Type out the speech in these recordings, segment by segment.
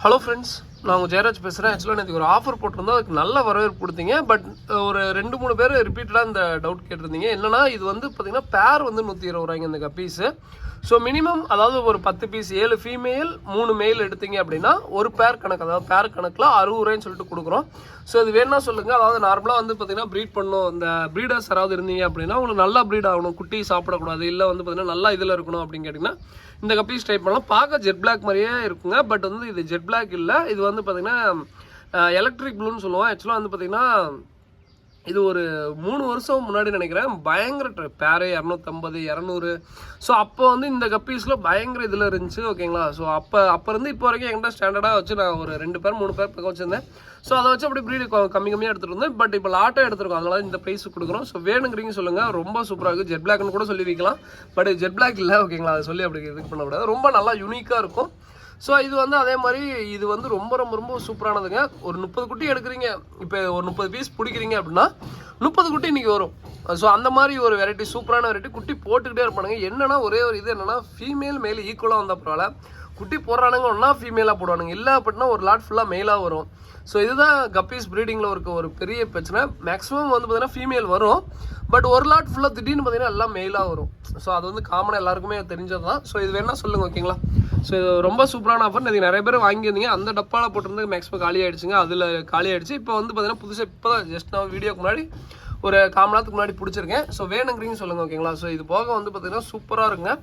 Hello friends, நான் உங்கள் ஜெயராஜ் பேசுகிறேன். ஆக்சுவலாக எனக்கு ஒரு ஆஃபர் போட்டிருந்தோம், அதுக்கு நல்ல வரவேற்பு கொடுத்தீங்க. பட் ஒரு 2-3 பேர் ரிப்பீட்டடாக இந்த டவுட் கேட்டிருந்தீங்க. என்னன்னா, இது வந்து பார்த்தீங்கன்னா பேர் வந்து 120 ரூபாய்ங்க இந்த கப்பீஸு. ஸோ மினிமம் அதாவது ஒரு 10 பீஸ் 7 ஃபீமேல் 3 மேல் எடுத்தீங்க அப்படின்னா ஒரு பேர் கணக்கு, அதாவது பேர் கணக்கில் 60 ரூபாய்ன்னு சொல்லிட்டு கொடுக்குறோம். ஸோ இது வேணா சொல்லுங்கள். அதாவது நார்மலாக வந்து பார்த்தீங்கன்னா ப்ரீட் பண்ணணும், இந்த ப்ரீடர்ஸ் யாராவது இருந்தீங்க அப்படின்னா உங்களுக்கு நல்லா ப்ரீட் ஆகணும், குட்டி சாப்பிடக்கூடாது, இல்லை வந்து பார்த்தீங்கன்னா நல்லா இதில் இருக்கணும் அப்படின்னு கேட்டிங்கன்னா இந்த கப்பீஸ் ட்ரை பண்ணலாம். பார்க்க ஜெட் பிளாக் மாதிரியே இருக்குங்க. பட் வந்து இது ஜெட் பிளாக் இல்லை, இது வந்து பார்த்தீங்கன்னா எலக்ட்ரிக் ப்ளூன்னு சொல்லுவோம். ஆக்சுவலாக வந்து பார்த்தீங்கன்னா இது ஒரு 3 வருஷம் முன்னாடி நினைக்கிறேன் பயங்கர பேரு 250 200. ஸோ அப்போ வந்து இந்த கப்பீஸில் பயங்கர இதில் இருந்துச்சு. ஓகேங்களா? ஸோ அப்போ இருந்து இப்போ வரைக்கும் என்கிட்ட ஸ்டாண்டர்டாக வச்சு நான் ஒரு 2 பேர் 3 பேர் பக்கம் வச்சுருந்தேன். ஸோ அதை வச்சு அப்படி ப்ரீடு கம்மியாக எடுத்துகிட்டு இருந்தேன். பட் இப்போ லாட்டாக எடுத்துருக்கோம், அதனால இந்த ப்ரைஸ் கொடுக்குறோம். ஸோ வேணுங்கிறீங்க சொல்லுங்கள். ரொம்ப சூப்பராக இருக்குது. ஜெட் பிளாக்னு கூட சொல்லி வைக்கலாம். பட் ஜெட் பிளாக் இல்லை. ஓகேங்களா? அதை சொல்லி அப்படி இதுக்கு பண்ணக்கூடாது. ரொம்ப நல்லா யூனிக்காக இருக்கும். ஸோ இது வந்து அதே மாதிரி இது வந்து ரொம்ப ரொம்ப ரொம்ப சூப்பரானதுங்க. ஒரு 30 குட்டி எடுக்கிறீங்க, இப்போ ஒரு 30 பீஸ் பிடிக்கிறீங்க அப்படின்னா 30 குட்டி இன்றைக்கி வரும். ஸோ அந்த மாதிரி ஒரு வெரைட்டி, சூப்பரான வெரைட்டி. குட்டி போட்டுக்கிட்டே இருப்பானுங்க. என்னன்னா ஒரே ஒரு இது என்னென்னா, ஃபீமேல் மேல் ஈக்குவலாக வந்தால் பரவாயில்ல, குட்டி போடுறானுங்க ஒன்றா ஃபீமேலாக போடுவானுங்க, இல்லை அப்படின்னா ஒரு லாட் ஃபுல்லாக மேலாக வரும். ஸோ இதுதான் கப்பீஸ் ப்ரீடிங்கில் இருக்க ஒரு பெரிய பிரச்சனை. மேக்ஸிமம் வந்து பார்த்தீங்கன்னா ஃபீமேல் வரும், பட் ஒரு லாட் ஃபுல்லாக திடீர்னு பார்த்தீங்கன்னா எல்லாம் மெயிலாக வரும். ஸோ அது வந்து காமனாக எல்லாருக்குமே தெரிஞ்சது தான். ஸோ இது வேணால் சொல்லுங்கள். ஓகேங்களா? ஸோ இது ரொம்ப சூப்பரான ஆஃபர். இதுக்கு நிறைய பேர் வாங்கியிருந்தீங்க. அந்த டப்பாவில் போட்டிருந்து மேக்ஸிமம் காலி ஆகிடுச்சுங்க. அதில் காலி ஆகிடுச்சு. இப்போ வந்து பார்த்தீங்கன்னா புதுசாக இப்போ தான் ஜஸ்ட் நான் வீடியோக்கு முன்னாடி ஒரு 1/4 மணி நேரத்துக்கு முன்னாடி பிடிச்சிருக்கேன். ஸோ வேணுங்கிறீங்க சொல்லுங்கள். ஓகேங்களா? ஸோ இது போக வந்து பார்த்தீங்கன்னா சூப்பராக இருக்குங்க.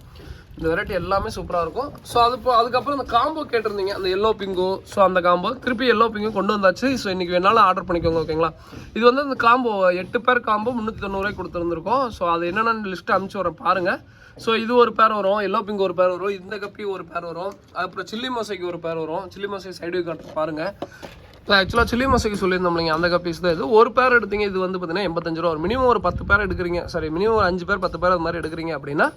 இந்த வெரைட்டி எல்லாமே சூப்பராக இருக்கும். ஸோ அதுக்கப்புறம் இந்த காம்போ கேட்டிருந்தீங்க, அந்த எல்லோ பிங்கோ. ஸோ அந்த காம்போ திருப்பி எல்லோ பிங்கோ கொண்டு வந்தாச்சு. ஸோ இன்றைக்கி வேணாலும் ஆர்டர் பண்ணிக்கோங்க. ஓகேங்களா? இது வந்து அந்த காம்போ 8 பேர் காம்போ 390 ரூபாய்க்கு கொடுத்துருந்துருக்கோம். ஸோ அது என்னென்னு லிஸ்ட்டு அனுப்பிச்சி வரேன் பாருங்கள். ஸோ இது ஒரு பேர் வரும், எல்லோ பிங்க் ஒரு பேர் வரும், இந்த கப்பி ஒரு பேர் வரும், அப்புறம் சில்லி மோசைக்கு ஒரு பேர் வரும். சில்லி மோசை சைடு காட்டுற பாருங்கள். ஆக்சுவலாக சில்லி மோசைக்கு சொல்லியிருந்தோம் இல்லைங்க, அந்த கப்பீஸ் தான் இது. ஒரு பேர் எடுத்தீங்க, இது வந்து பார்த்தீங்கன்னா 85 ரூபா வரும். மினிமம் ஒரு 10 பேர் எடுக்கிறீங்க, சரி மினிமம் ஒரு 5 பேர் 10 பேர் அது மாதிரி எடுக்கிறீங்க அப்படின்னா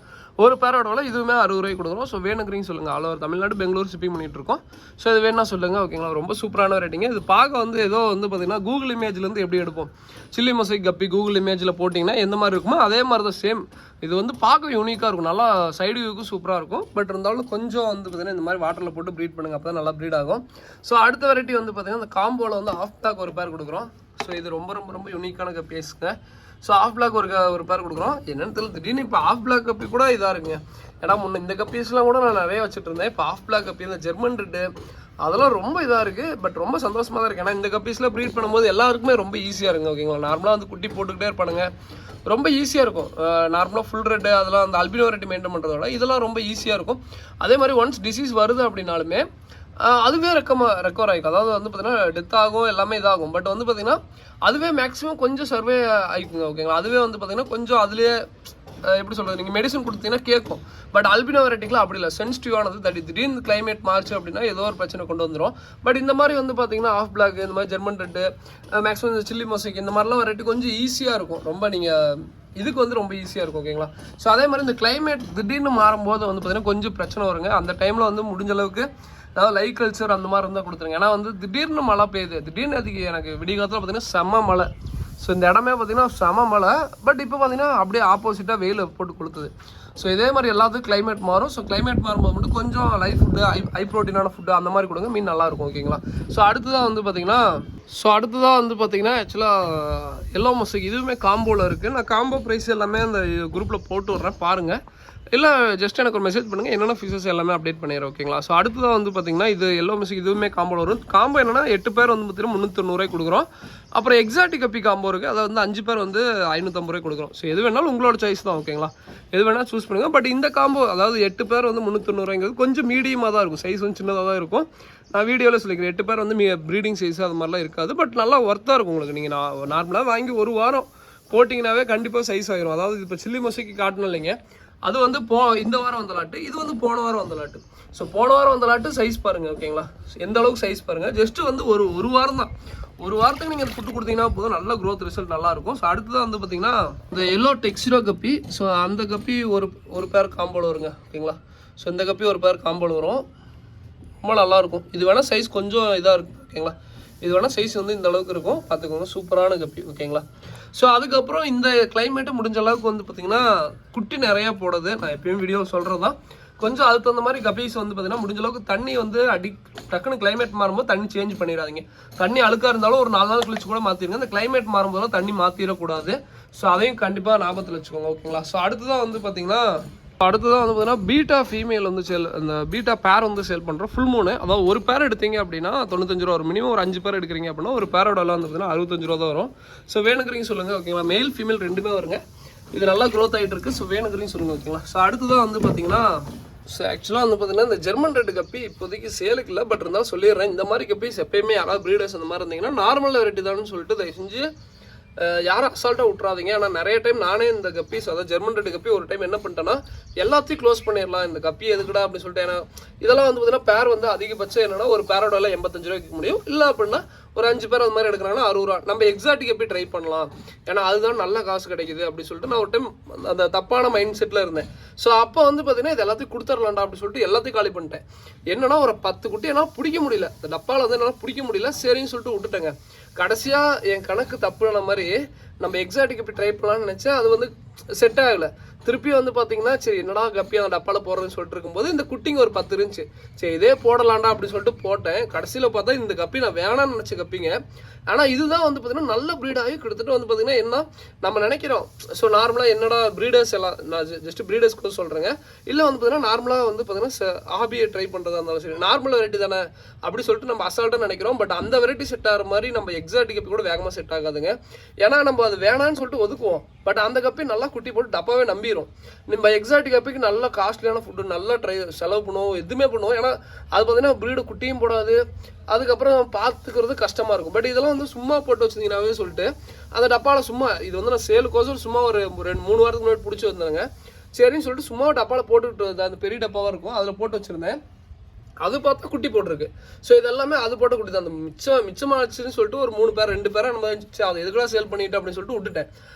ஒரு பேரோட விலை இதுவுமே 60 ரூபாய்க்கு கொடுக்குறோம். ஸோ வேணுங்கிறீங்க சொல்லுங்கள். All over Tamil Nadu, Bengaluru shipping பண்ணிகிட்டு இருக்கோம். ஸோ இது வேணா சொல்லுங்கள். ஓகேங்களா? ரொம்ப சூப்பரான ரேட்டிங்க. இது பார்க்க வந்து ஏதோ வந்து பார்த்தீங்கன்னா கூகுள் இமேஜ்லேருந்து எப்படி எடுப்போம், சில்லி மொசைக் கப்பி கூகுள் இமேஜில் போட்டிங்கன்னா எந்த மாதிரி இருக்குமோ அதே மாதிரி தான் சேம். இது வந்து பார்க்க யூனிக்காக இருக்கும், நல்லா சைடு வியூக்கும் சூப்பராக இருக்கும். பட் இருந்தாலும் கொஞ்சம் வந்து பார்த்தீங்கன்னா இந்த மாதிரி வாட்டரில் போட்டு ப்ரீட் பண்ணுங்க, அப்போ தான் நல்லா ப்ரீட் ஆகும். ஸோ அடுத்த வெரைட்டி வந்து பார்த்தீங்கன்னா இந்த காம்போவில் வந்து ஆஃப் பிளாக் ஒரு பேர் கொடுக்குறோம். ஸோ இது ரொம்ப ரொம்ப ரொம்ப யூனிக்கான கப்பீஸ்ங்க. ஸோ ஆஃப் பிளாக் ஒரு பேர் கொடுக்குறோம். என்னென்னு தெரியல, திடீர்னு இப்போ ஆஃப் பிளாக் கப்பி கூட இதாக இருக்குங்க. ஏன்னா முன்ன இந்த கப்பீஸ்லாம் கூட நான் நிறைய வச்சுட்டு இருந்தேன். இப்போ ஆஃப் பிளாக் கப்பி, இந்த ஜெர்மன் ரெட்டு, அதெல்லாம் ரொம்ப இதாக இருக்குது. பட் ரொம்ப சந்தோஷமாக தான் இருக்குது. ஏன்னா இந்த கப்பீஸில் ப்ரீட் பண்ணும்போது எல்லாருக்குமே ரொம்ப ஈஸியாக இருக்குங்க. ஓகேங்களா? நார்மலாக வந்து குட்டி போட்டுக்கிட்டே இருப்பானுங்க, ரொம்ப ஈஸியாக இருக்கும். நார்மலாக ஃபுல் ரெட்டு அதெல்லாம் அந்த அல்பினோ ரெட்டு மெயின்டைன் பண்ணுறதோட இதெல்லாம் ரொம்ப ஈஸியாக இருக்கும். அதே மாதிரி ஒன்ஸ் டிசீஸ் வருது அப்படின்னாலுமே அதுவே ரெக்கவர் ஆகிக்கும். அதாவது வந்து பார்த்தீங்கன்னா டெத் ஆகும், எல்லாமே இதாகும். பட் வந்து பார்த்தீங்கன்னா அதுவே மேக்ஸிமம் கொஞ்சம் சர்வே ஆகிக்குங்க. ஓகேங்களா? அதுவே வந்து பார்த்தீங்கன்னா கொஞ்சம் அதுலேயே எப்படி சொல்கிறது, நீங்கள் மெடிசன் கொடுத்தீங்கன்னா கேட்கும். பட் அல்பினோ வெரைட்டிக்கெலாம் அப்படி இல்லை, சென்சிட்டிவானது. திடீர்னு கிளைமேட் மாறுச்சு அப்படின்னா ஏதோ ஒரு பிரச்சனை கொண்டு வந்துடும். பட் இந்த மாதிரி வந்து பார்த்தீங்கன்னா ஆஃப் பிளாக், இந்த மாதிரி ஜெர்மன் ரெட்டு, மேக்ஸிமம் இந்த சில்லி மொசைக், இந்த மாதிரிலாம் வெரைட்டி கொஞ்சம் ஈஸியாக இருக்கும். ரொம்ப நீங்கள் இதுக்கு வந்து ரொம்ப ஈஸியாக இருக்கும். ஓகேங்களா? ஸோ அதே மாதிரி இந்த கிளைமேட் திடீர்னு மாறும்போது வந்து பார்த்தீங்கன்னா கொஞ்சம் பிரச்சனை வருங்க. அந்த டைமில் வந்து முடிஞ்ச அளவுக்கு அதாவது லைட் கல்ச்சர் அந்த மாதிரி இருந்தால் கொடுத்துருங்க. ஏன்னா வந்து திடீர்னு மழை பெய்யுது, திடீர்னு அதுக்கு எனக்கு விடிய காலத்தில் பார்த்தீங்கன்னா செம்ம மழை. ஸோ இந்த இடமே பார்த்தீங்கன்னா செம மழை. பட் இப்போ பார்த்தீங்கன்னா அப்படியே ஆப்போசிட்டாக வெயில் போட்டு கொடுத்துது. ஸோ இதே மாதிரி எல்லாத்துக்கும் கிளைமேட் மாறும். ஸோ கிளைமேட் மாறும்போது மட்டும் கொஞ்சம் லைட் ஃபுட்டு, ஹை ப்ரோட்டீனான ஃபுட்டு அந்த மாதிரி கொடுங்க, மீன் நல்லாயிருக்கும். ஓகேங்களா? ஸோ அடுத்ததாக வந்து பார்த்தீங்கன்னா ஆக்சுவலாக எல்லோ மொசைக் இதுவுமே காம்போவில் இருக்குது. நான் காம்போ ப்ரைஸ் எல்லாமே அந்த குரூப்பில் போட்டு விட்றேன் பாருங்கள். இல்லை ஜஸ்ட் எனக்கு ஒரு மெசேஜ் பண்ணுங்கள், என்னென்ன ஃபீச்சர்ஸ் எல்லாமே அப்டேட் பண்ணிடுறேன். ஓகேங்களா? ஸோ அடுத்ததாக வந்து பார்த்தீங்கன்னா இது எல்லோ மொசைக் இதுவுமே காம்போவில் வரும். காம்போ என்னென்னா 8 பேர் வந்து பார்த்தீங்கன்னா 390 ரூபாய்க்கு கொடுக்குறோம். அப்புறம் எக்ஸாட்டிக் கப்பி காம்போ இருக்குது, அதை வந்து 5 பேர் வந்து 550 ரூபாய்க்கு கொடுக்குறோம். ஸோ எது வேணாலும் உங்களோட சாய்ஸ் தான். ஓகேங்களா? எது வேணால் சூஸ் பண்ணுங்கள். பட் இந்த காம்போ அதாவது 8 பேர் வந்து 390 ரூபாய்ங்கிறது கொஞ்சம் மீடியமாக தான் இருக்கும், சைஸ் வந்து சின்னதாக தான் இருக்கும். நான் வீடியோவில் சொல்லிக்கிறேன், 8 பேர் வந்து ப்ரீடிங் சைஸ் அது மாதிரிலாம் இருக்காது. பட் நல்லா ஒர்த்தாக இருக்கும் உங்களுக்கு. நீங்கள் நார்மலாக வாங்கி ஒரு வாரம் போட்டிங்கனாவே கண்டிப்பாக சைஸ் ஆகிரும். அதாவது இப்போ சில்லி மொசைக்கு காட்டணும் இல்லைங்க, அது வந்து இந்த வாரம் வந்த லாட்டு, இது வந்து போன வாரம் வந்த லாட்டு. ஸோ போன வாரம் வந்த லாட்டு சைஸ் பாருங்கள். ஓகேங்களா? எந்த அளவுக்கு சைஸ் பாருங்கள். ஜஸ்ட்டு வந்து ஒரு வாரம் தான், ஒரு வாரத்துக்கு நீங்கள் ஃபுட்டு கொடுத்தீங்கன்னா போதும், நல்ல க்ரோத் ரிசல்ட் நல்லாயிருக்கும். ஸோ அடுத்ததான் வந்து பார்த்தீங்கன்னா இந்த எல்லோ டெக்ஸிரோ கப்பி. ஸோ அந்த கப்பி ஒரு பேர் காம்போவில் வருங்க. ஓகேங்களா? ஸோ இந்த கப்பி ஒரு பேர் காம்போவில் வரும், ரொம்ப நல்லாயிருக்கும். இது வேணால் சைஸ் கொஞ்சம் இதாக இருக்கும். ஓகேங்களா? இது வேணால் சைஸ் வந்து இந்த அளவுக்கு இருக்கும், பார்த்துக்கோங்க. சூப்பரான கப்பி. ஓகேங்களா? ஸோ அதுக்கப்புறம் இந்த கிளைமேட்டு முடிஞ்ச அளவுக்கு வந்து பார்த்திங்கன்னா குட்டி நிறையா போடுது. நான் எப்பயும் வீடியோ சொல்கிறது தான், கொஞ்சம் அதுக்கு தகுந்த மாதிரி கப்பீஸ் வந்து பார்த்தீங்கன்னா முடிஞ்ச அளவுக்கு தண்ணி வந்து டக்குன்னு கிளைமேட் மாறும்போது தண்ணி சேஞ்ச் பண்ணிடாதீங்க. தண்ணி அழுக்காக இருந்தாலும் ஒரு 4 நாள் கழிச்சு கூட மாற்றிடுங்க. அந்த கிளைமேட் மாறும்போதெல்லாம் தண்ணி மாற்றிடக்கூடாது. ஸோ அதையும் கண்டிப்பாக ஞாபகத்தில் வச்சுக்கோங்க, ஓகேங்களா. ஸோ அடுத்ததான் வந்து பார்த்தீங்கன்னா பீட்டா ஃபீமேல் வந்து அந்த பீட்டா பேர் வந்து சேல் பண்ணுறோம். ஃபுல் மூணு, அதாவது ஒரு பேர் எடுத்தீங்க அப்படின்னா 95 ரூபா வரும். மினிமம் ஒரு 5 பேர் எடுக்கிறீங்க அப்படின்னா ஒரு பேரோட விலை வந்து பார்த்தீங்கன்னா 65 ரூபா தான் வரும். ஸோ வேணுங்கிறீங்க சொல்லுங்கள், ஓகேங்களா. மேல் ஃபீமேல் ரெண்டுமே வருங்க. இது நல்லா க்ரோத் ஆகிட்டு இருக்குது. ஸோ வேணுங்கிறீங்க சொல்லுங்கள், ஓகேங்களா. ஸோ அடுத்ததான் வந்து பார்த்தீங்கன்னா ஸோ ஆக்சுவலாக வந்து பார்த்தீங்கன்னா இந்த ஜெர்மன் ரெட் கப்பி இப்போதைக்கு சேலுக்கு இல்லை. பட் இருந்தாலும் சொல்லிடுறேன், இந்த மாதிரி கப்பீஸ் எப்பயுமே யாராவது ப்ரீடர்ஸ் அந்த மாதிரி இருந்தீங்கன்னா நார்மல் வெரைட்டி தான்னு சொல்லிட்டு தயவு செஞ்சு யாரும் அசால்ட்டாக விட்றாதீங்க. ஆனால் நிறைய டைம் நானே இந்த கப்பீஸ், அதாவது ஜெர்மன் ரெட் கப்பி ஒரு டைம் என்ன பண்ணிட்டேன்னா எல்லாத்தையும் க்ளோஸ் பண்ணிடலாம், இந்த கப்பி எதுக்குடா அப்படின்னு சொல்லிட்டு. ஏன்னா இதெல்லாம் வந்து பார்த்தீங்கன்னா பேர் வந்து அதிகபட்சம் என்னன்னா ஒரு பேரோட விலை 85 ரூபாய்க்கு முடியும். இல்லை அப்படின்னா ஒரு 5 பேர் அது மாதிரி எடுக்கிறாங்கன்னா 60 ரூபா. நம்ம எக்ஸாட்டிக் எப்படி ட்ரை பண்ணலாம், ஏன்னா அதுதான் நல்ல காசு கிடைக்குது அப்படின்னு சொல்லிட்டு நான் ஒரு டைம் அந்த தப்பான மைண்ட் செட்டில் இருந்தேன். ஸோ அப்போ வந்து பார்த்தீங்கன்னா இது எல்லாத்தையும் கொடுத்துர்லாம்டா அப்படின்னு சொல்லிட்டு எல்லாத்தையும் காலி பண்ணிட்டேன். என்னன்னா ஒரு 10 குட்டி என்னால் பிடிக்க முடியல, இந்த டப்பாவில் வந்து என்னால் பிடிக்க முடியல, சரின்னு சொல்லிட்டு விட்டுட்டேங்க. கடைசியாக என் கணக்கு தப்புன மாதிரி நம்ம எக்ஸாட்டிக் எப்படி ட்ரை பண்ணலாம்னு நினச்சேன். அது வந்து செட் ஆகலை. திருப்பி வந்து பார்த்தீங்கன்னா சரி என்னடா கப்பி அந்த டப்பாவில் போடுறதுன்னு சொல்லிட்டு இருக்கும்போது இந்த குட்டிங்க ஒரு 10 இருந்துச்சு. சரி இதே போடலாண்டா அப்படின்னு சொல்லிட்டு போட்டேன். கடைசியில் பார்த்தா இந்த கப்பி நான் வேணான்னு நினச்ச கப்பிங்க. ஆனால் இதுதான் வந்து பார்த்தீங்கன்னா நல்ல ப்ரீடாகி கிட்டத்தட்ட வந்து பார்த்தீங்கன்னா என்ன நம்ம நினைக்கிறோம். ஸோ நார்மலாக என்னடா ப்ரீடர்ஸ் எல்லாம், நான் ஜஸ்ட் ப்ரீடர்ஸ் கூட சொல்கிறேங்க. இல்லை வந்து பார்த்தீங்கன்னா நார்மலாக வந்து பார்த்தீங்கன்னா ஹாபியை ட்ரை பண்ணுறதா இருந்தாலும் சரி நார்மல் வெரைட்டி தானே அப்படி சொல்லிட்டு நம்ம அசால்ட்டாக நினைக்கிறோம். பட் அந்த வெரைட்டி செட் ஆகிற மாதிரி நம்ம எக்ஸாட்டிக் கப்பி கூட வேகமாக செட் ஆகாதுங்க. ஏன்னா நம்ம அது வேணான்னு சொல்லிட்டு ஒதுக்குவோம். பட் அந்த கப்பி நல்லா குட்டி போட்டு டப்பாவே நம்பிடும். நம்ம எக்ஸாட்டிக் கப்பிக்கு நல்ல காஸ்ட்லியான ஃபுட்டு நல்லா செலவு பண்ணுவோம், எதுவுமே பண்ணுவோம். ஏன்னா அது பார்த்தீங்கன்னா ப்ரீடு குட்டியும் போடாது, அதுக்கப்புறம் பார்த்துக்கிறது கஷ்டமாக இருக்கும். பட் இதெல்லாம் வந்து சும்மா போட்டு வச்சிருந்தீங்கன்னாவே சொல்லிட்டு அந்த டப்பாவில் சும்மா இது வந்து நான் சேலுக்கோசம் சும்மா ஒரு 2-3 வாரத்துக்கு முன்னாடி பிடிச்சி வந்தாங்க. சரின்னு சொல்லிட்டு சும்மா டப்பாவில் போட்டுக்கிட்டு அந்த பெரிய டப்பாவாக இருக்கும் அதில் போட்டு வச்சுருந்தேன். அது பார்த்தா குட்டி போட்டிருக்கு. ஸோ இதெல்லாமே அது போட்ட குட்டி தான். அந்த மிச்சமாச்சுன்னு சொல்லிட்டு ஒரு 3 பேர் 2 பேரை நம்ம அதை எதுக்குடா சேல் பண்ணிட்டு அப்படின்னு சொல்லிட்டு விட்டுட்டேன்.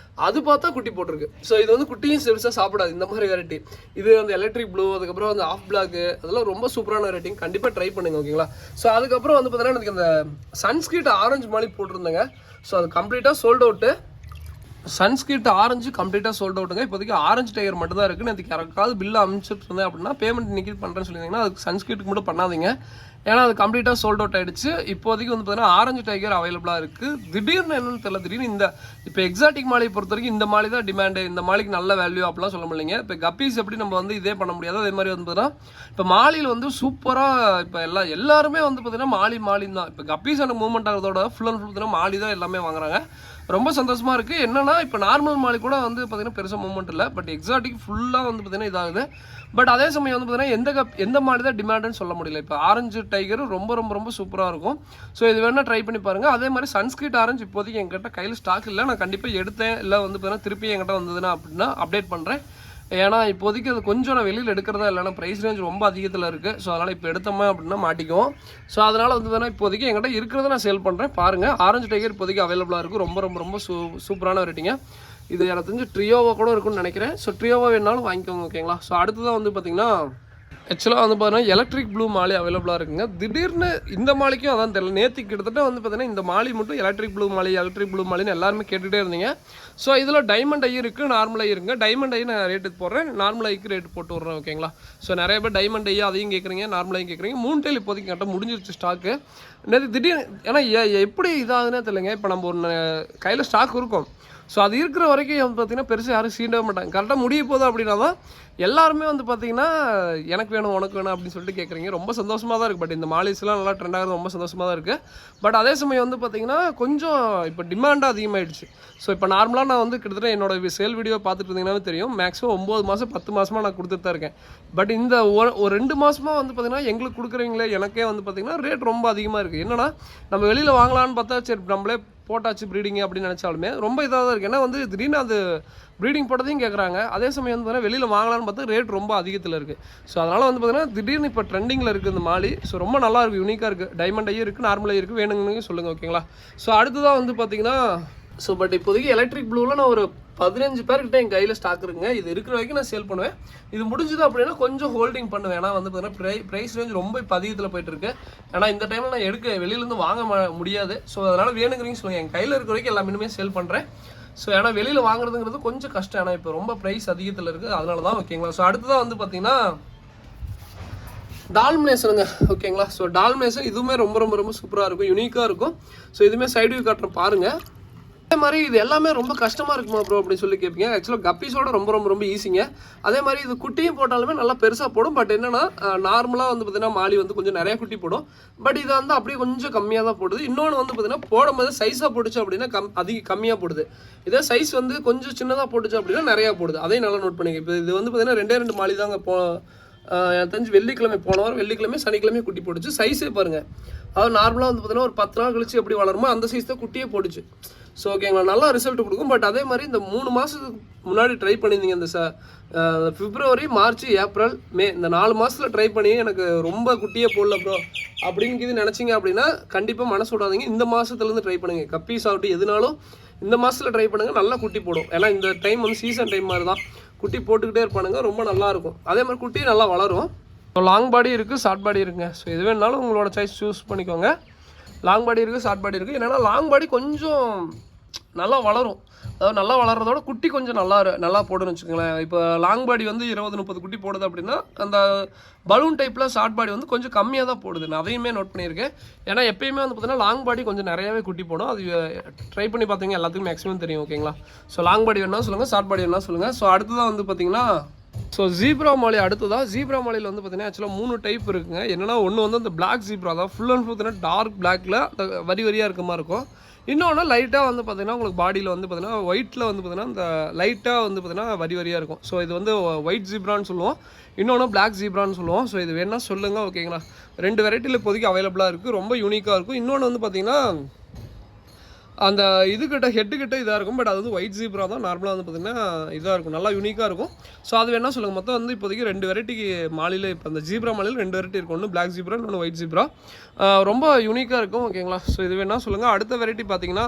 அது பார்த்தா குட்டி போட்டிருக்கு. ஸோ இது வந்து குட்டியும் பெருசாக சாப்பிடாது இந்த மாதிரி வெரைட்டி. இது வந்து எலக்ட்ரிக் ப்ளூ, அதுக்கப்புறம் வந்து ஆஃப் பிளாக், அதெல்லாம் ரொம்ப சூப்பரான வெரைட்டி, கண்டிப்பாக ட்ரை பண்ணுங்க, ஓகேங்களா. ஸோ அதுக்கப்புறம் வந்து பார்த்தீங்கன்னா எனக்கு இந்த சன்ஸ்கிரீட் ஆரஞ்சு மாதிரி போட்டிருந்தேங்க. ஸோ அது கம்ப்ளீட்டாக சோல்ட் அவுட்டு. சன்ஸ்கிரீட் ஆரஞ்சு கம்ப்ளீட்டாக சோல்ட் அவுட்டுங்க. இப்போதைக்கு ஆரஞ்சு டைகர் மட்டும் தான் இருக்குது. எனக்கு யாருக்காவது பில்லு அனுப்பிச்சிட்டு இருந்தேன் அப்படின்னா பேமெண்ட் இன்னைக்கு பண்ணுறேன்னு சொல்லியிருந்தீங்கன்னா அதுக்கு சன்ஸ்கிரீட்டுக்கு மட்டும் பண்ணாதீங்க. ஏன்னா அது கம்ப்ளீட்டாக சோல்ட் அவுட் ஆகிடுச்சு. இப்போதைக்கு வந்து பார்த்தீங்கன்னா ஆரஞ்சு டைகர் அவைலபிளாக இருக்குது. திடீர்னு என்னன்னு தெரியல, திடீர்னு இப்போ எக்ஸாட்டிக் மாலியை பொறுத்த வரைக்கும் இந்த மாலி தான் டிமாண்டு, இந்த மாலிக்கு நல்ல வேல்யூ அப்படிலாம் சொல்ல முடியலைங்க. இப்போ கப்பீஸ் எப்படி நம்ம வந்து இதே பண்ண முடியாது, அதே மாதிரி வந்து பார்த்தீங்கன்னா இப்போ மாலியில் வந்து சூப்பராக இப்போ எல்லாருமே வந்து பார்த்தீங்கன்னா மாலின்னு தான். இப்போ கப்பீஸ் எனக்கு மூவ்மெண்ட் ஆகிறதோட ஃபுல் அண்ட் ஃபுல் பார்த்தீங்கன்னா மாலி தான் எல்லாமே வாங்குறாங்க. ரொம்ப சந்தோஷமாக இருக்குது. என்னன்னா இப்போ நார்மல் மாலி கூட வந்து பார்த்தீங்கன்னா பெருசாக மூவ்மெண்ட் இல்லை. பட் எக்ஸாட்டிக் ஃபுல்லாக வந்து பார்த்தீங்கன்னா இதாகுது. பட் அதே சமயம் வந்து பார்த்தீங்கன்னா எந்த மாலி தான் டிமாண்டுன்னு சொல்ல முடியல. இப்போ ஆரஞ்சு டைகர் ரொம்ப ரொம்ப ரொம்ப சூப்பராக இருக்கும். ஸோ இது வேணால் ட்ரை பண்ணி பாருங்கள். அதே மாதிரி சன்ஸ்கிரீட் ஆரஞ்சு இப்போதைக்கு என்கிட்ட கையில் ஸ்டாக் இல்லை. நான் கண்டிப்பாக எடுத்தேன், இல்லை வந்து பார்த்தீங்கன்னா திருப்பி என்கிட்ட வந்ததுன்னா அப்படின்னா அப்டேட் பண்ணுறேன். ஏன்னா இப்போதைக்கு அது கொஞ்சம் நான் வெளியில் எடுக்கிறதா இல்லைனா ப்ரைஸ் ரேஞ்ச் ரொம்ப அதிகத்தில் இருக்குது. ஸோ அதனால் இப்போ எடுத்தோமா அப்படின்னா மாட்டிக்குவோம். ஸோ அதனால் வந்து வேணால் இப்போதைக்கு என்கிட்ட இருக்கிறத நான் சேல் பண்ணுறேன். பாருங்கள், ஆரஞ்சு டைகர் இப்போதைக்கு அவைலபிளாக இருக்குது. ரொம்ப ரொம்ப ரொம்ப சூப்பரான வெரைட்டிங்க. இது எனக்கு தெரிஞ்சு ட்ரியோவா கூட இருக்குன்னு நினைக்கிறேன். ஸோ ட்ரியோவா வேணாலும் வாங்கிக்கோங்க, ஓகேங்களா. ஸோ அடுத்ததான் வந்து பார்த்திங்கன்னா ஆக்சுவலாக வந்து பார்த்தீங்கன்னா எலக்ட்ரிக் ப்ளூ மாலி அவைலபிளாக இருக்குங்க. திடீர்னு இந்த மாலிக்கும் அதான் தெரியல, நேற்று கிட்டத்தட்ட வந்து பார்த்தீங்கன்னா இந்த மாலி மட்டும் எலக்ட்ரிக் ப்ளூ மாலின்னு எல்லாருமே கேட்டுகிட்டே இருந்தீங்க. ஸோ இதில் டைமண்ட் ஐ இருக்குது, நார்மல் ஐ இருக்குங்க. டைமண்ட் ஐ நான் ரேட்டுக்கு போடுறேன், நார்மல் ஐக்கு ரேட்டு போட்டு விட்றேன், ஓகேங்களா. ஸோ நிறைய பேர் டைமண்ட் ஐயா அதையும் கேட்குறீங்க, நார்மல் ஐயும் கேட்குறீங்க. 3 டைல் இப்போதைக்கு கரெக்டாக முடிஞ்சிருச்சு ஸ்டாக்கு. நேற்று திடீர்னு ஏன்னா எப்படி இதாகுதுன்னே தெரியலைங்க. இப்போ நம்ம ஒன்று கையில் ஸ்டாக் இருக்கும். ஸோ அது இருக்கிற வரைக்கும் வந்து பார்த்திங்கன்னா பெருசாக யாரும் சீண்டவே மாட்டாங்க. கரெக்டாக முடிய போதும் அப்படின்னா தான் எல்லாருமே வந்து பார்த்திங்கன்னா எனக்கு வேணும் உனக்கு வேணும் அப்படின்னு சொல்லிட்டு கேட்குறீங்க. ரொம்ப சந்தோஷமாக தான் இருக்குது. பட் இந்த மாலிஸ்லாம் நல்லா ட்ரெண்ட் ஆகிறது ரொம்ப சந்தோஷமாக தான் இருக்குது. பட் அதே சமயம் வந்து பார்த்திங்கன்னா கொஞ்சம் இப்போ டிமாண்டாக அதிகமாகிடுச்சு. ஸோ இப்போ நார்மலாக நான் வந்து கிட்டத்தட்ட என்னோட சேல் வீடியோ பார்த்துட்டு இருந்தீங்கன்னா தெரியும், மேக்ஸிமம் 9 மாதம் 10 மாதமாக நான் கொடுத்துட்டு தான் இருக்கேன். பட் இந்த ஒரு 2 மாதமாக வந்து பார்த்திங்கன்னா எங்களுக்கு கொடுக்குறீங்களே எனக்கே வந்து பார்த்திங்கன்னா ரேட் ரொம்ப அதிகமாக இருக்குது. என்னென்னா நம்ம வெளியில் வாங்கலான்னு பார்த்தா சரி நம்மளே போட்டாச்சு ப்ரீடிங் அப்படின்னு நினச்சாலுமே ரொம்ப இதாக தான் இருக்குது. ஏன்னா வந்து திடீர்னு அது ப்ரீடிங் போட்டதையும் கேட்குறாங்க. அதே சமயம் வந்து பார்த்தீங்கன்னா வெளியில் வாங்கலான்னு பார்த்தா ரேட் ரொம்ப அதிகத்தில் இருக்குது. ஸோ அதனால் வந்து பார்த்தீங்கன்னா திடீர்னு இப்போ ட்ரெண்டிங்கில் இருக்குது இந்த மாலி. ஸோ ரொம்ப நல்லா இருக்குது, யூனிக்காக இருக்குது. டைமண்ட் ஐயும் இருக்குது, நார்மல் ஐயும் இருக்குது. வேணுங்கன்னு சொல்லுங்கள், ஓகேங்களா. ஸோ அடுத்ததான் வந்து பார்த்தீங்கன்னா பட் இப்போதைக்கு எலக்ட்ரிக் ப்ளூவில் நான் ஒரு 15 பேர்கிட்ட என் கையில் ஸ்டாக் இருக்குங்க. இது இருக்கிற வரைக்கும் நான் சேல் பண்ணுவேன். இது முடிஞ்சது அப்படின்னா கொஞ்சம் ஹோல்டிங் பண்ணுவேன். ஏன்னா வந்து பார்த்தீங்கன்னா ப்ரைஸ் ரேஞ்ச் ரொம்ப இப்போ அதிகத்தில் போயிட்டு இருக்கு. ஏன்னா இந்த டைமில் நான் வெளியிலேருந்து வாங்க முடியாது. ஸோ அதனால் வேணுங்கிறீங்க சொல்லுங்கள். என் கையில் இருக்கிற வரைக்கும் எல்லா மீனுமே சேல் பண்ணுறேன். ஸோ ஏன்னா வெளியில் வாங்குறதுங்கிறது கொஞ்சம் கஷ்டம். ஏன்னா இப்போ ரொம்ப ப்ரைஸ் அதிகத்தில் இருக்குது, அதனால தான், ஓகேங்களா. ஸோ அடுத்ததான் வந்து பார்த்தீங்கன்னா டால்மினேஷனுங்க ஓகேங்களா. ஸோ டால்மினேஷன் இதுவுமே ரொம்ப ரொம்ப ரொம்ப சூப்பராக இருக்கும், யூனிக்காக இருக்கும். ஸோ இதுவுமே சைடு வியூ காட்டுறேன் பாருங்கள். அதே மாதிரி இது எல்லாமே ரொம்ப கஷ்டமாக இருக்குமா ப்ரோ அப்படின்னு சொல்லி கேட்பீங்க. ஆக்சுவலாக கப்பீஸோட ரொம்ப ரொம்ப ரொம்ப ஈஸிங்க. அதே மாதிரி இது குட்டியும் போட்டாலுமே நல்லா பெருசாக போடும். பட் என்னன்னா நார்மலாக வந்து பார்த்தீங்கன்னா மாலி வந்து கொஞ்சம் நிறைய குட்டி போடும். பட் இது வந்து அப்படியே கொஞ்சம் கம்மியாக தான் போடுது. இன்னொன்று வந்து பார்த்தீங்கன்னா போடும்போது சைஸாக போட்டுச்சு அப்படின்னா கம்மியாக போடுது. இதே சைஸ் வந்து கொஞ்சம் சின்னதாக போட்டுச்சு அப்படின்னா நிறையா போடுது. அதையும் நல்லா நோட் பண்ணிக்க. இப்போ இது வந்து பார்த்தீங்கன்னா 2 மாலி தாங்க எனக்கு தெரிஞ்சு வெள்ளிக்கிழமை போன வாரம் வெள்ளிக்கிழமை சனிக்கிழமை குட்டி போட்டுச்சு. சைஸே பாருங்கள், அதாவது நார்மலாக வந்து பார்த்தீங்கன்னா ஒரு 10 நாள் கழிச்சு எப்படி வளருமோ அந்த சைஸ் தான் குட்டியே போட்டுச்சு. ஸோ ஓகேங்களா, நல்லா ரிசல்ட் கொடுக்கும். பட் அதே மாதிரி இந்த 3 மாதத்துக்கு முன்னாடி ட்ரை பண்ணியிருந்தீங்க இந்த பிப்ரவரி, மார்ச், ஏப்ரல், மே இந்த 4 மாதத்தில் ட்ரை பண்ணி எனக்கு ரொம்ப குட்டியே போடல ப்ரோ அப்படின்னு நினச்சிங்க அப்படின்னா கண்டிப்பாக மனசு விடாதீங்க. இந்த மாதத்துலேருந்து ட்ரை பண்ணுங்கள். கப்பீஸ் ஆகட்டும் எதுனாலும் இந்த மாதத்தில் ட்ரை பண்ணுங்கள், நல்லா குட்டி போடும். ஏன்னா இந்த டைம் வந்து சீசன் டைம் மாதிரி தான், குட்டி போட்டுக்கிட்டே இருப்பானுங்க, ரொம்ப நல்லாயிருக்கும். அதே மாதிரி குட்டியும் நல்லா வளரும். லாங் பாடி இருக்குது, ஷார்ட் பாடி இருக்குங்க. ஸோ எது வேணாலும் உங்களோட சாய்ஸ் சூஸ் பண்ணிக்கோங்க. லாங் பாடி இருக்குது, ஷார்ட் பாடி இருக்குது. என்னென்னா லாங் பாடி கொஞ்சம் நல்லா வளரும், அதாவது நல்லா வளர்றதோட குட்டி கொஞ்சம் நல்லா போடுன்னு வச்சுக்கோங்களேன். இப்போ லாங் பாடி வந்து 20-30 குட்டி போடுது அப்படின்னா அந்த பலூன் டைப்பில் ஷார்ட் பாடி வந்து கொஞ்சம் கம்மியாக தான் போடுது. நான் அதையுமே நோட் பண்ணியிருக்கேன். ஏன்னா எப்பயுமே வந்து பார்த்தீங்கன்னா லாங் பாடி கொஞ்சம் நிறையாவே குட்டி போடும். அது ட்ரை பண்ணி பார்த்தீங்க எல்லாத்துக்கும் மேக்ஸிமம் தெரியும் ஓகேங்களா. ஸோ லாங் பாடி வேணா சொல்லுங்கள், ஷார்ட் பாடி வேணா சொல்லுங்கள். ஸோ அடுத்ததான் வந்து பார்த்தீங்கன்னா ஜீப்ரா மாலி அடுத்ததான். ஜீப்ரா மாலியில் வந்து பார்த்தீங்கன்னா ஆக்சுவலாக 3 டைப் இருக்குங்க. என்னென்னா ஒன்று வந்து அந்த பிளாக் ஜீப்ரா தான், ஃபுல் அண்ட் ஃபுல் பார்த்தீங்கன்னா டார்க் பிளாக்ல அந்த வரியாக இருக்க மாதிரி இருக்கும். இன்னொன்று லைட்டாக வந்து பார்த்தீங்கன்னா உங்களுக்கு பாடியில் வந்து பார்த்தீங்கன்னா ஒயிட்டில் வந்து பார்த்தீங்கன்னா இந்த லைட்டாக வந்து பார்த்தீங்கன்னா வரியாக இருக்கும். ஸோ இது வந்து ஒயிட் ஜீப்ரான்னு சொல்லுவோம், இன்னொன்று பிளாக் ஜீப்ரான்னு சொல்லுவோம். ஸோ இது வேணால் சொல்லுங்கள் ஓகேங்களா. 2 வெரைட்டியில் இப்போதைக்கு அவைலபிளாக இருக்குது, ரொம்ப யூனிக்காக இருக்கும். இன்னொன்று வந்து பார்த்தீங்கன்னா அந்த இதுக்கிட்ட ஹெட்டுக்கிட்ட இதாக இருக்கும். பட் அது வந்து ஒயிட் ஜீப்ரா தான், நார்மலாக வந்து பார்த்திங்கன்னா இதாக இருக்கும், நல்லா யூனிக்காக இருக்கும். ஸோ அது வேணால் சொல்லுங்கள். மொத்தம் வந்து இப்போதைக்கு 2 வெரைட்டிக்கு மாலியில், இப்போ அந்த ஜீப்ரா மாலியில் 2 வெரைட்டி இருக்கும், ஒன்று பிளாக் ஜீப்ரா, இன்னொன்று ஒயிட் ஜீப்ரா. ரொம்ப யூனிக்காக இருக்கும் ஓகேங்களா. ஸோ இது வேணால் சொல்லுங்கள். அடுத்த வெரைட்டி பார்த்தீங்கன்னா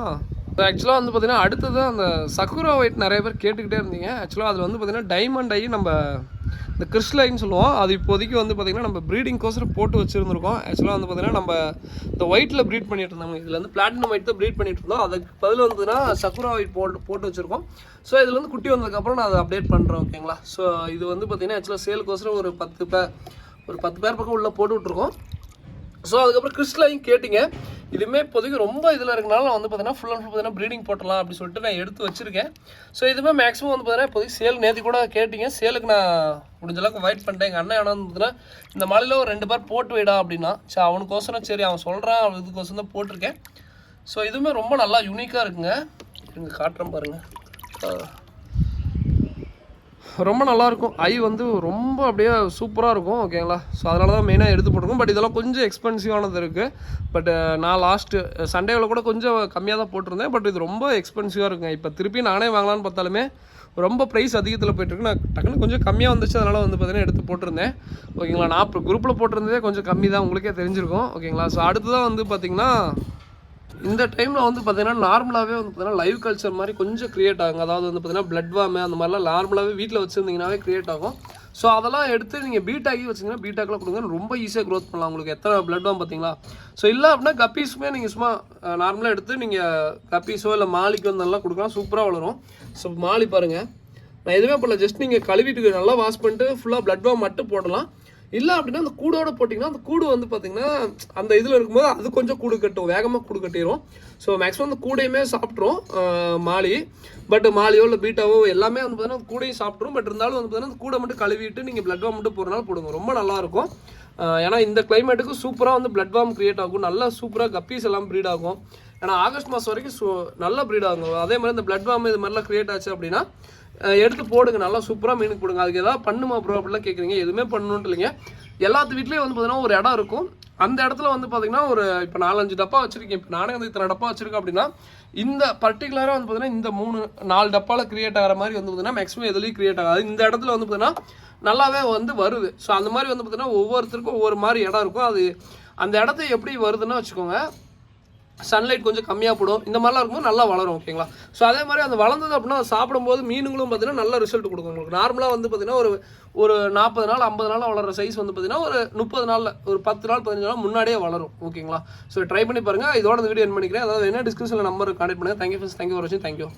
ஆக்சுவலாக வந்து பார்த்திங்கன்னா அடுத்தது அந்த சக்குரா ஒயிட் நிறைய பேர் கேட்டுக்கிட்டே இருந்தீங்க. ஆக்சுவலாக அதில் வந்து பார்த்திங்கன்னா டைமண்ட் ஆகி நம்ம இந்த கிறிஸ்லைன்னு சொல்லுவோம், அது இப்போதைக்கு வந்து பார்த்திங்கன்னா நம்ம ப்ரீடிங்கோசரம் போட்டு வச்சுருந்துருக்கோம். ஆக்சுவலாக வந்து பார்த்திங்கன்னா நம்ம இந்த ஒயிட்டில் ப்ரீட் பண்ணிட்டு இருந்தோம். இதில் வந்து பிளாட்டினம் ஒயிட் தான் ப்ரீட் பண்ணிட்டு இருந்தோம். அதுக்கு பதில் வந்துன்னா சக்குரா ஒயிட் போட்டு வச்சுருக்கோம். ஸோ இதில் வந்து குட்டி வந்ததுக்கப்புறம் நான் அதை அப்டேட் பண்ணுறேன் ஓகேங்களா. ஸோ இது வந்து பார்த்திங்கன்னா ஆக்சுவலாக சேலுக்கோசரம் ஒரு 10 பேர் பக்கம் உள்ளே போட்டு விட்ருக்கோம். ஸோ அதுக்கப்புறம் கிறிஸ்லையும் கேட்டிங்க. இதுவுமே இப்போதைக்கு ரொம்ப இதில் இருக்கனால நான் வந்து பார்த்தீங்கன்னா ஃபுல் அண்ட் ஃபுல் பார்த்தீங்கன்னா ப்ரீடிங் போட்டலாம் அப்படின்னு சொல்லிட்டு நான் எடுத்து வச்சிருக்கேன். ஸோ இதுவுமே மேக்ஸிமம் வந்து பார்த்தீங்கன்னா இப்போதைக்கு சேல் நேற்று கூட கேட்டிங்க, சேலுக்கு நான் முடிஞ்ச அளவுக்கு வெயிட் பண்ணிட்டேன். எங்கள் அண்ணன் ஆனால் பார்த்தீங்கன்னா இந்த மாலையில் ஒரு 2 பேர் போட்டு விடா அப்படின்னா சரி அவனுக்கோசரம் சரி அவன் சொல்கிறான் இதுக்கோசரம் தான் போட்டிருக்கேன். ஸோ இதுவுமே ரொம்ப நல்லா யூனிக்காக இருக்குங்க. இங்கே காட்டுறேன் பாருங்கள், ரொம்ப நல்லாயிருக்கும். ஐ வந்து ரொம்ப அப்படியே சூப்பராக இருக்கும் ஓகேங்களா. ஸோ அதனால தான் மெயினாக எடுத்து போட்டிருக்கோம். பட் இதெல்லாம் கொஞ்சம் எக்ஸ்பென்சிவானது இருக்குது. பட் நான் லாஸ்ட்டு சண்டேவில் கூட கொஞ்சம் கம்மியாக தான் போட்டிருந்தேன். பட் இது ரொம்ப எக்ஸ்பென்சிவாக இருக்குங்க. இப்போ திருப்பி நானே வாங்கலான்னு பார்த்தாலுமே ரொம்ப ப்ரைஸ் அதிகத்தில் போய்ட்டுருக்கு. நான் டக்குன்னு கொஞ்சம் கம்மியாக வந்துச்சு, அதனால் வந்து பார்த்தீங்கன்னா எடுத்து போட்டிருந்தேன் ஓகேங்களா. நான் இப்போ குரூப்பில் போட்டிருந்ததே கொஞ்சம் கம்மி தான், உங்களுக்கே தெரிஞ்சிருக்கும் ஓகேங்களா. ஸோ அடுத்ததான் வந்து பார்த்திங்கன்னா இந்த டைமில் வந்து பார்த்தீங்கன்னா நார்மலாகவே வந்து பார்த்தீங்கன்னா லைவ் கல்ச்சர் மாதிரி கொஞ்சம் க்ரியேட் ஆகும். அதாவது வந்து பார்த்தீங்கன்னா பிளட் வார்மு அந்த மாதிரிலாம் நார்மலாகவே வீட்டில் வச்சுருந்தீங்கன்னாவே க்ரியேட் ஆகும். ஸோ அதெல்லாம் எடுத்து நீங்கள் பீட்டாக்கி வச்சிங்கன்னா பீட்டாக்கெலாம் கொடுங்க, ரொம்ப ஈஸியாக க்ரோத் பண்ணலாம். உங்களுக்கு எத்தனை பிளட் வார்ம் பார்த்தீங்களா. ஸோ இல்லை அப்படின்னா கப்பீஸுமே நீங்கள் சும்மா நார்மலாக எடுத்து நீங்கள் கப்பீஸோ இல்லை மாலிக்கு வந்தெல்லாம் கொடுக்கலாம், சூப்பராக வளரும். ஸோ மாலி பாருங்கள், நான் எதுவுமே பண்ணல, ஜஸ்ட் நீங்கள் கழுவிட்டு நல்லா வாஷ் பண்ணிட்டு ஃபுல்லாக பிளட் வார்ம் மட்டும் போடலாம். இல்லை அப்படின்னா அந்த கூடோட போட்டிங்கன்னா அந்த கூடு வந்து பார்த்திங்கன்னா அந்த இதில் இருக்கும்போது அது கொஞ்சம் கூடு கட்டும், வேகமாக கூடு கட்டிடும். ஸோ மேக்ஸிமம் அந்த கூடையுமே சாப்பிட்ரும் மாலி. பட் மாலியோ இல்லை பீட்டாவோ எல்லாமே வந்து பார்த்தீங்கன்னா கூடையும் சாப்பிட்ரும். பட் இருந்தாலும் வந்து பார்த்தீங்கன்னா அந்த கூடை மட்டும் கழுவிட்டு நீங்கள் பிளட் வார்ம் மட்டும் போடுறனால போடுங்க, ரொம்ப நல்லாயிருக்கும். ஏன்னா இந்த கிளைமேட்டுக்கு சூப்பராக வந்து பிளட் வார்ம் க்ரியேட் ஆகும், நல்லா சூப்பராக கப்பீஸ் எல்லாம் ப்ரீட் ஆகும். ஏன்னா ஆகஸ்ட் மாதம் வரைக்கும் நல்லா ப்ரீட் ஆகும். அதே மாதிரி இந்த பிளட் வார்ம் இது மாதிரிலாம் க்ரியேட் ஆச்சு அப்படின்னா எடுத்து போடுங்க, நல்லா சூப்பராக மீனுக்கு போடுங்க. அதுக்கு எதாவது பண்ணுமா ப்ரோ அப்படிலாம் கேட்குறீங்க, எதுவுமே பண்ணணுன்ட்டு இல்லைங்க. எல்லாத்து வீட்லேயும் வந்து பார்த்தீங்கன்னா ஒரு இடம் இருக்கும். அந்த இடத்துல வந்து பார்த்தீங்கன்னா ஒரு இப்போ 4-5 டப்பா வச்சுருக்கேன். இப்போ நானே வந்து இத்தனை டப்பா வச்சுருக்கேன் அப்படின்னா இந்த பர்டிகுலராக வந்து பார்த்தீங்கன்னா இந்த 3-4 டப்பாவில் க்ரியேட் ஆகிற மாதிரி வந்து பார்த்தீங்கன்னா மேக்ஸிமம் எதுலேயும் க்ரியேட் ஆகாது. இந்த இடத்துல வந்து பார்த்தீங்கன்னா நல்லாவே வந்து வருது. ஸோ அந்த மாதிரி வந்து பார்த்தீங்கன்னா ஒவ்வொருத்தருக்கும் ஒவ்வொரு மாதிரி இடம் இருக்கும். அது அந்த இடத்த எப்படி வருதுன்னு வச்சுக்கோங்க, சன்லைட் கொஞ்சம் கம்மியாக போடும், இந்த மாதிரிலாம் இருக்கும்போது நல்லா வளரும் ஓகேங்களா. ஸோ அதே மாதிரி அந்த வளர்ந்தது அப்படின்னா சாப்பிடும்போது மீனுங்களும் பார்த்தீங்கன்னா நல்ல ரிசல்ட் கொடுக்கும் உங்களுக்கு. நார்மலாக வந்து பார்த்தீங்கன்னா ஒரு 40 நாள் 50 நாள் வளர்கிற சைஸ் வந்து பார்த்தீங்கன்னா ஒரு 30 நாளில் ஒரு 10 நாள் 15 நாள் முன்னாடியே வளரும் ஓகேங்களா. ஸோ ட்ரை பண்ணி பாருங்கள். இதோட இந்த வீடியோ என் பண்ணிக்கிறேன். அதாவது என்ன டிஸ்கிரிப்ஷனில் நம்பர் கான்டெக்ட் பண்ணுங்கள். தேங்க்யூ ஃபார் வாட்சிங். தேங்க்யூ.